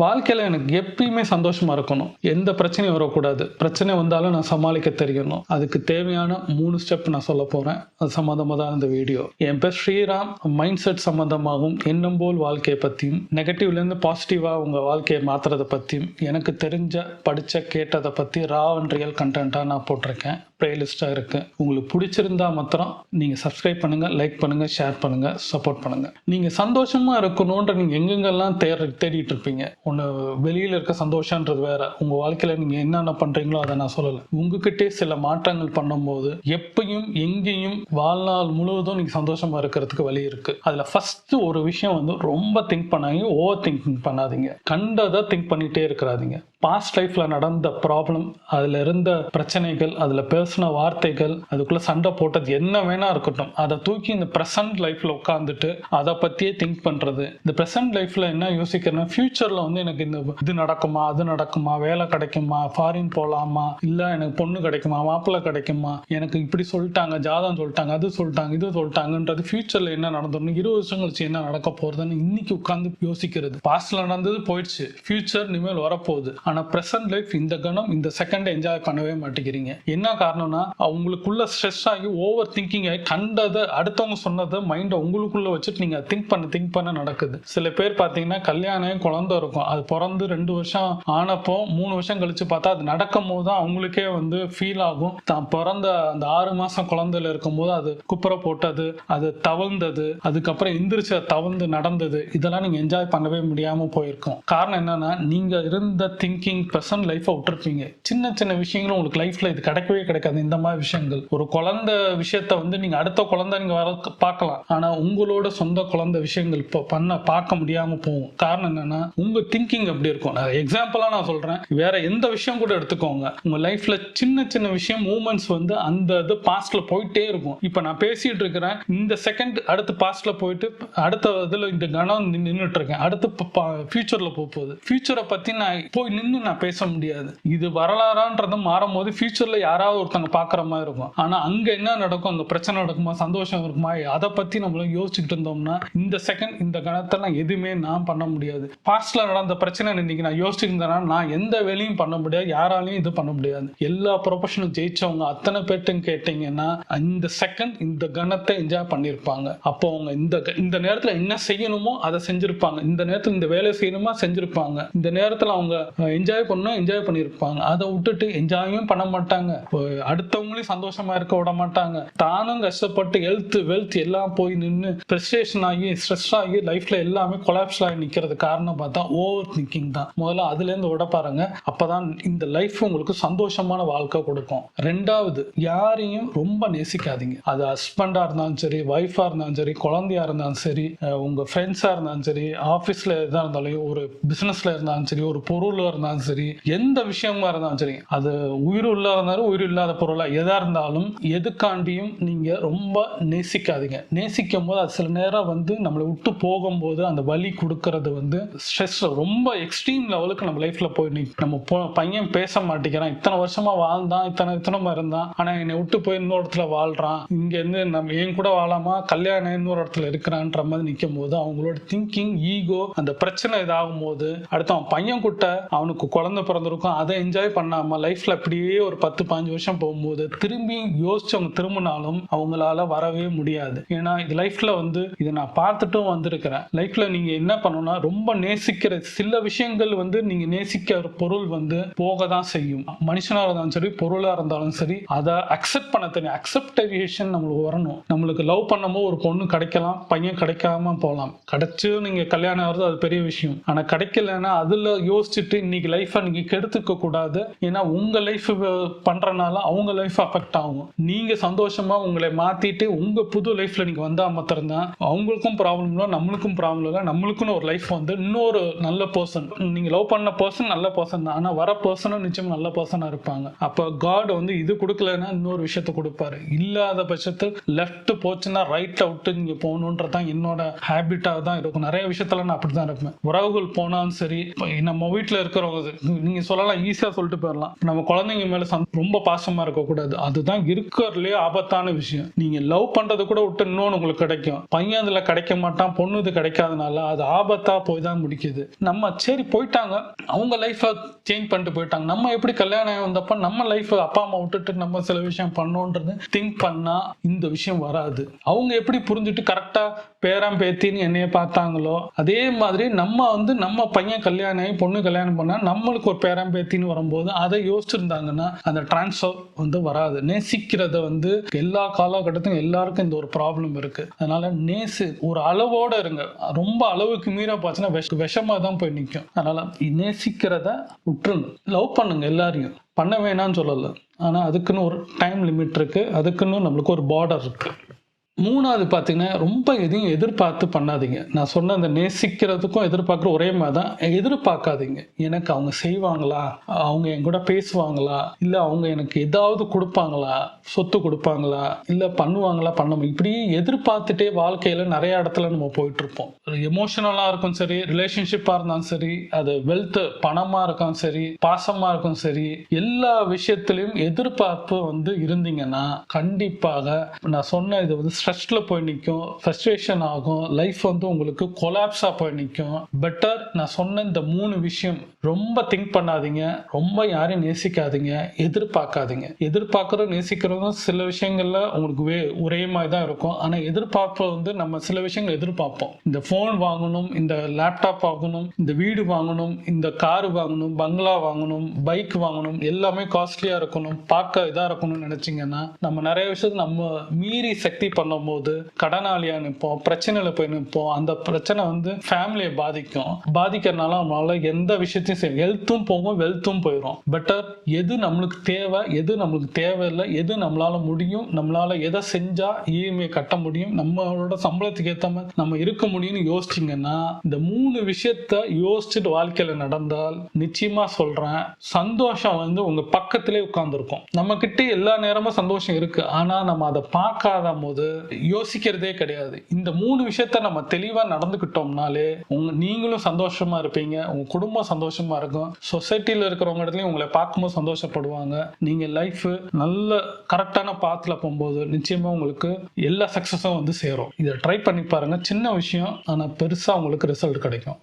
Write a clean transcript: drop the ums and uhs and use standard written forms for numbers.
வாழ்க்கையில் எனக்கு எப்பயுமே சந்தோஷமாக இருக்கணும், எந்த பிரச்சனையும் வரக்கூடாது. பிரச்சனை வந்தாலும் நான் சமாளிக்க தெரியணும். அதுக்கு தேவையான 3 ஸ்டெப் நான் சொல்ல போகிறேன். அது சம்மந்தமாக தான் இந்த வீடியோ. என் பேர் ஸ்ரீராம். மைண்ட் செட் சம்மந்தமாகவும் எண்ணம் போல் வாழ்க்கையை பற்றியும், நெகட்டிவ்லேருந்து பாசிட்டிவாக உங்கள் வாழ்க்கையை மாற்றுறதை பற்றியும், எனக்கு தெரிஞ்ச படித்த கேட்டதை பற்றி ரா அண்ட் ரியல் கண்டென்ட்டாக நான் போட்டிருக்கேன். ப்ளேலிஸ்ட்டாக இருக்குது. உங்களுக்கு பிடிச்சிருந்தா மாத்திரம் நீங்கள் சப்ஸ்கிரைப் பண்ணுங்கள், லைக் பண்ணுங்கள், ஷேர் பண்ணுங்கள், சப்போர்ட் பண்ணுங்கள். நீங்கள் சந்தோஷமாக இருக்கணுன்ற நீங்கள் எங்கெங்கெல்லாம் தேடிட்டு இருப்பீங்க. ஒன்று வெளியில் இருக்க சந்தோஷன்றது வேற. உங்கள் வாழ்க்கையில் நீங்கள் என்னென்ன பண்ணுறீங்களோ அதை நான் சொல்லலை. உங்ககிட்டே சில மாற்றங்கள் பண்ணும்போது எப்பயும் எங்கேயும் வாழ்நாள் முழுவதும் நீங்கள் சந்தோஷமாக இருக்கிறதுக்கு வழி இருக்குது. அதில் ஃபஸ்ட்டு ஒரு விஷயம் வந்து ரொம்ப திங்க் பண்ணாங்க, ஓவர் திங்கிங் பண்ணாதீங்க. கண்டதை திங்க் பண்ணிகிட்டே இருக்கிறாதீங்க. பாஸ்ட் லைஃப்பில் நடந்த ப்ராப்ளம், அதில் இருந்த பிரச்சனைகள், அதில் பேசின வார்த்தைகள், அதுக்குள்ளே சண்டை போட்டது என்ன வேணா இருக்கட்டும், அதை தூக்கி இந்த ப்ரெசன்ட் லைஃப்பில் உட்காந்துட்டு அதை பற்றியே திங்க் பண்ணுறது. இந்த ப்ரெசன்ட் லைஃப்பில் என்ன யோசிக்கிறேன்னா, ஃப்யூச்சரில் வந்து எனக்கு இந்த இது நடக்குமா, அது நடக்குமா, வேலை கிடைக்குமா, ஃபாரின் போகலாமா, இல்லை எனக்கு பொண்ணு கிடைக்குமா, மாப்பிள்ளை கிடைக்குமா, எனக்கு இப்படி சொல்லிட்டாங்க, ஜாதகம் சொல்லிட்டாங்க, அது சொல்லிட்டாங்க, இது சொல்லிட்டாங்கன்றது ஃப்யூச்சரில் என்ன நடந்தோம்னு 20 வருஷம் கழிச்சு என்ன நடக்க போகிறதுன்னு இன்னைக்கு உட்காந்து யோசிக்கிறது. பாஸ்டில் நடந்தது போயிடுச்சு, ஃப்யூச்சர் இனிமேல் வரப்போகுது. ஆனால் ப்ரெசன்ட் லைஃப் இந்த கணம் இந்த செகண்டை என்ஜாய் பண்ணவே மாட்டேங்கிறீங்க. என்ன காரணம்னா, அவங்களுக்குள்ள ஸ்ட்ரெஸ் ஆகி ஓவர் திங்கிங் ஆகி கண்டதை அடுத்தவங்க சொன்னதை மைண்டை உங்களுக்குள்ள வச்சுட்டு நீங்கள் திங்க் பண்ண நடக்குது. சில பேர் பார்த்தீங்கன்னா கல்யாணம் குழந்தை இருக்கும், அது பிறந்து 2 வருஷம் ஆனப்போ 3 வருஷம் கழிச்சு பார்த்தா அது நடக்கும் போது தான் அவங்களுக்கே வந்து ஃபீல் ஆகும். தான் பிறந்த அந்த 6 மாதம் குழந்தையில இருக்கும்போது அது குப்புற போட்டது, அது தவழ்ந்தது, அதுக்கப்புறம் எந்திரிச்சு தவழ்ந்து நடந்தது, இதெல்லாம் நீங்கள் என்ஜாய் பண்ணவே முடியாமல் போயிருக்கும். காரணம் என்னன்னா, நீங்கள் இருந்த திங்கிங் பர்சன் லைஃபை விட்டுருப்பீங்க. சின்ன சின்ன விஷயங்களும் உங்களுக்கு லைஃப்ல இது கிடைக்கவே கிடைக்காது. இந்த மாதிரி விஷயங்கள், ஒரு குழந்தை விஷயத்த வந்து நீங்க அடுத்த குழந்தை நீங்க வர பார்க்கலாம், ஆனா உங்களோட சொந்த குழந்தை விஷயங்கள் பார்க்க முடியாம போகும். காரணம் என்னன்னா, உங்க திங்கிங் அப்படி இருக்கும். எக்ஸாம்பிளா நான் சொல்றேன், வேற எந்த விஷயம் கூட எடுத்துக்கோங்க. உங்க லைஃப்ல சின்ன சின்ன விஷயம், மூமெண்ட்ஸ் வந்து அந்த இது பாஸ்ட்ல போயிட்டே இருக்கும். இப்ப நான் பேசிட்டு இருக்கிறேன், இந்த செகண்ட் அடுத்து பாஸ்ட்ல போயிட்டு அடுத்த இதுல இந்த கணம் நின்றுட்டு இருக்கேன், அடுத்து ஃபியூச்சர்ல போகுது. ஃபியூச்சரை பத்தி நான் போய் நின்று நான் பேச முடியாது. இது வரலாறான்றது மாறும் போது ஃபியூச்சர்ல யாராவது ஒருத்தங்க பாக்குற மாதிரி இருக்கும். ஆனா அங்க என்ன நடக்கும், அங்க பிரச்சனை நடக்குமா, சந்தோஷம் இருக்குமா, அதை பத்தி நம்மளும் யோசிச்சுட்டு இருந்தோம்னா இந்த செகண்ட் இந்த கணத்தை நான் எதுவுமே நான் பண்ண முடியாது. பாஸ்ட்ல நடந்த பிரச்சனை இன்னைக்கு நான் யோசிச்சுட்டு இருந்தேன்னா நான் எந்த வேலையும் பண்ண முடியாது, யாராலையும் இது பண்ண முடியாது. எல்லா ப்ரொஃபஷனும் ஜெயிச்சவங்க அத்தனை பேர்ட்டும் கேட்டீங்கன்னா இந்த செகண்ட் இந்த கணத்தை என்ஜாய் பண்ணிருப்பாங்க. அப்போ அவங்க இந்த நேரத்துல என்ன செய்யணுமோ அதை செஞ்சிருப்பாங்க, இந்த நேரத்துல இந்த வேலை செய்யணுமா செஞ்சிருப்பாங்க, இந்த நேரத்துல அவங்க என்ஜாய் பண்ணிருப்பாங்க. அதை விட்டுட்டு என்ஜாயும் பண்ண மாட்டாங்க, அடுத்தவங்களையும் சந்தோஷமா இருக்க விட மாட்டாங்க. தானும் கஷ்டப்பட்டு வெல்த் எல்லாம் போய் நின்று ஃப்ரஸ்ட்ரேஷன் ஆகி ஸ்ட்ரெஸ் ஆகி லைஃப்ல எல்லாமே கொலாப்ஸ் ஆகி நிக்கிறது காரணம் பார்த்தா ஓவர் திங்கிங் தான். முதல்ல அதுல இருந்து விட பாருங்க, அப்பதான் இந்த லைஃப் உங்களுக்கு சந்தோஷமான வாழ்க்கை கொடுக்கும். ரெண்டாவது, யாரையும் ரொம்ப நேசிக்காதீங்க. அது ஹஸ்பண்டா இருந்தாலும் சரி, ஒய்ஃபா இருந்தாலும் சரி, குழந்தையா இருந்தாலும் சரி, உங்க ஃப்ரெண்ட்ஸா இருந்தாலும் சரி, ஆபீஸ்ல எதா இருந்தாலும், ஒரு பிசினஸ்ல இருந்தாலும் சரி, ஒரு பொருள் இருந்தாலும் சரி, எந்த விஷயமா இருந்தாலும் சரி, அது உயிர் உள்ள இருந்தாலும் உயிர் இல்லாத பொருளா எதா இருந்தாலும் எதுக்காண்டியும் நீங்க ரொம்ப நேசிக்காதீங்க. நேசிக்கும் போது அது சில நேரம் வந்து நம்மளை விட்டு போகும்போது அந்த வலி கொடுக்கறது வந்து ஸ்ட்ரெஸ் ரொம்ப எக்ஸ்ட்ரீம் லெவலுக்கு நம்ம லைஃப்ல போய் நம்ம பையன் பேச மாட்டேங்கிறான், இத்தனை வருஷமா வாழ்ந்தான், இத்தனை இருந்தான், ஆனா என்னை விட்டு போய் இன்னொரு இடத்துல வாழ்றான், இங்க இருந்து நம்ம என் கூட வாழாமா கல்யாணம் இன்னொரு இடத்துல இருக்கிறான்ற மாதிரி நிற்கும் போது அவங்களோட திங்கிங், ஈகோ, அந்த பிரச்சனை இதாகும் போது அடுத்து அவன் பையன் கூட்ட அவனுக்கு குழந்தை பிறந்திருக்கும், அதை என்ஜாய் பண்ணாம லைஃப்ல அப்படியே ஒரு 10-15 வருஷம் போகும்போது திரும்பி யோசிச்சவங்க திரும்பினாலும் அவங்களால வரவே முடியாது. ஏன்னா இது லைஃப்ல வந்து இதை நான் பார்த்துட்டும் வந்திருக்கிறேன். லைஃப்ல நீங்க என்ன பண்ணணும்னா, ரொம்ப நேசிக்கிற சில விஷயங்கள் வந்து நீங்க நேசிக்கிற பொருள் வந்து போக தான் செய்யும். மனுஷனா இருந்தாலும் சரி, பொருளா இருந்தாலும் சரி, அதை அக்செப்ட் பண்ண தெரியும். அக்செப்டேஷன் நம்மளுக்கு வரணும். நம்மளுக்கு லவ் பண்ணும்போது ஒரு பொண்ணு கிடைக்கலாம், பையன் கிடைக்காம போகலாம். கிடைச்சு நீங்க கல்யாணம் ஆகிறது அது பெரிய விஷயம். ஆனா கிடைக்கலன்னா அதுல யோசிச்சுட்டு இன்னைக்கு லைஃபை நீங்க கெடுத்துக்க கூடாது. ஏன்னா உங்க லைஃப் பண்றனால அவங்க லைஃப் அஃபெக்ட் ஆகும். நீங்க சந்தோஷமா உங்களை மாத்திட்டு உங்க புது லைஃப்ல நீங்க வந்தா மாத்திரம் தான் அவங்களுக்கும் ப்ராப்ளம் இல்லை, நம்மளுக்கும் ப்ராப்ளம் இல்லை. நம்மளுக்குன்னு ஒரு லைஃப் வந்து இன்னொரு நல்ல பர்சன், நீங்க லவ் பண்ண பர்சன் நல்ல பர்சன் தான், ஆனா வர பர்சனும் நிச்சயம் நல்ல பர்சனா இருப்பாங்க. அப்ப காட் வந்து இது கொடுக்கலன்னா இன்னொரு விஷயத்த கொடுப்பாரு. இல்லாத பட்சத்தில் லெஃப்ட் போச்சுன்னா ரைட்ல விட்டு நீங்க போகணுன்றதான் என்னோட ஹேபிட்டா தான் இருக்கும். நிறைய விஷயத்துல நான் அப்படிதான் இருப்பேன். உறவுகள் போனாலும் சரி, நம்ம வீட்டுல இருக்கிற இருக்கிறவங்க நீங்க சொல்லலாம், ஈஸியா சொல்லிட்டு போயிடலாம். நம்ம குழந்தைங்க மேல ரொம்ப பாசமா இருக்கக்கூடாது. அதுதான் இருக்கிறதுலே ஆபத்தான விஷயம். நீங்க லவ் பண்றது கூட விட்டு இன்னொன்னு உங்களுக்கு கிடைக்கும். பையன் அதுல கிடைக்க மாட்டான், பொண்ணு இது கிடைக்காதனால அது ஆபத்தா போய் தான் முடிக்குது. நம்ம சரி போயிட்டாங்க, அவங்க லைஃப சேஞ்ச் பண்ணிட்டு போயிட்டாங்க. நம்ம எப்படி கல்யாணம் வந்தப்ப நம்ம லைஃப் அப்பா அம்மா விட்டுட்டு நம்ம சில விஷயம் பண்ணோன்றது திங்க் பண்ணா இந்த விஷயம் வராது. அவங்க எப்படி புரிஞ்சுட்டு கரெக்டா பேரம் பேத்தின்னு என்னைய பார்த்தாங்களோ அதே மாதிரி நம்ம பையன் கல்யாணம் ஆகி பொண்ணு கல்யாணம் பண்ணா நம்மளுக்கு ஒரு பேரம் பேத்தின்னு வரும்போது அதை யோசிச்சிருந்தாங்கன்னா அந்த டிரான்ஸ்ஃபர் வராது. நேசிக்கிறத எல்லா காலகட்டத்திலும் எல்லாருக்கும் இந்த ஒரு ப்ராப்ளம் இருக்கு. அதனால ஒரு அளவோட இருங்க. ரொம்ப அளவுக்கு மீற போச்சுன்னா விஷமா தான் போய் நிற்கும். அதனால நேசிக்கிறத விட்டுருங்க. லவ் பண்ணுங்க, எல்லாரையும் பண்ண வேணாம்னு சொல்லல. ஆனா அதுக்குன்னு ஒரு டைம் லிமிட் இருக்கு, அதுக்குன்னு நம்மளுக்கு ஒரு பார்டர் இருக்கு. மூணாவது பார்த்தீங்கன்னா, ரொம்ப எதையும் எதிர்பார்த்து பண்ணாதீங்க. நான் சொன்ன அந்த நேசிக்கிறதுக்கும் எதிர்பார்க்குற ஒரே மாதிரி தான். எதிர்பார்க்காதீங்க. எனக்கு அவங்க செய்வாங்களா, அவங்க என் கூட பேசுவாங்களா, இல்லை அவங்க எனக்கு ஏதாவது கொடுப்பாங்களா, சொத்து கொடுப்பாங்களா, இல்லை பண்ணுவாங்களா, இப்படி எதிர்பார்த்துட்டே வாழ்க்கையில் நிறைய இடத்துல நம்ம போயிட்டு இருப்போம். எமோஷனலாக இருக்கும் சரி, ரிலேஷன்ஷிப்பாக இருந்தாலும் சரி, அது வெல்த் பணமாக இருக்கும் சரி, பாசமாக இருக்கும் சரி, எல்லா விஷயத்திலையும் எதிர்பார்ப்பு இருந்தீங்கன்னா கண்டிப்பாக நான் சொன்ன இது ஸ்ட்ரெஸ்ல போய் நிற்கும், ஃப்ரஸ்ட்ரேஷன் ஆகும், லைஃப் உங்களுக்கு கொலாப்ஸா போய் நிற்கும். பெட்டர் நான் சொன்ன இந்த 3 விஷயம் ரொம்ப திங்க் பண்ணாதீங்க. ரொம்ப யாரையும் நேசிக்காதீங்க, எதிர்பார்க்காதீங்க. எதிர்பார்க்கறதும் நேசிக்கிறதும் சில விஷயங்கள்ல உங்களுக்கு ஒரே மாதிரி தான் இருக்கும். ஆனா எதிர்பார்ப்பு நம்ம சில விஷயங்கள் எதிர்பார்ப்போம். இந்த போன் வாங்கணும், இந்த லேப்டாப் வாங்கணும், இந்த வீடு வாங்கணும், இந்த கார் வாங்கணும், பங்களா வாங்கணும், பைக் வாங்கணும், எல்லாமே காஸ்ட்லியா இருக்கணும், பார்க்க இதா இருக்கணும்னு நினைச்சீங்கன்னா நம்ம நிறைய விஷயத்தை நம்ம மீறி சக்தி பண்ணும்போது கடனாளியா நிற்போம், பிரச்சனையில போய் நிற்போம். அந்த பிரச்சனை ஃபேமிலியை பாதிக்கிறதுனால நம்மளால எந்த விஷயத்தையும் செய்யும், ஹெல்த்தும் போகும், வெல்த்தும் போயிடும். பெட்டர் எது நம்மளுக்கு தேவை, எது நம்மளுக்கு தேவையில்லை, எது நம்மளால முடியும், நம்மளால எதை செஞ்சா இஎம்ஐ கட்ட முடியும், நம்மளோட சம்பளத்துக்கு ஏற்ற மாதிரி நம்ம இருக்க முடியும்னு யோசிச்சிங்கன்னா, இந்த 3 விஷயத்த யோசிச்சுட்டு வாழ்க்கையில நடந்தால் நிச்சயமா சொல்றேன், சந்தோஷம் உங்க பக்கத்திலே உட்கார்ந்துருக்கும். நம்ம கிட்ட எல்லா நேரமும் சந்தோஷம் இருக்கு. ஆனா நம்ம அதை பார்க்காத போது யோசிக்கிறதே கிடையாது. இந்த 3 விஷயத்த நம்ம தெளிவா நடந்துக்கிட்டோம்னாலே நீங்களும் சந்தோஷமா இருப்பீங்க, உங்க குடும்பம் சந்தோஷமா இருக்கும், சொசைட்டில இருக்கிறவங்க இடத்துலயும் உங்களை பார்க்கும்போது சந்தோஷப்படுவாங்க. நீங்க லைஃப் நல்ல கரெக்டான பாத்துல போகும்போது நிச்சயமா உங்களுக்கு எல்லா சக்சஸும் சேரும். இதை ட்ரை பண்ணி பாருங்க. சின்ன விஷயம், ஆனா பெருசா உங்களுக்கு ரிசல்ட் கிடைக்கும்.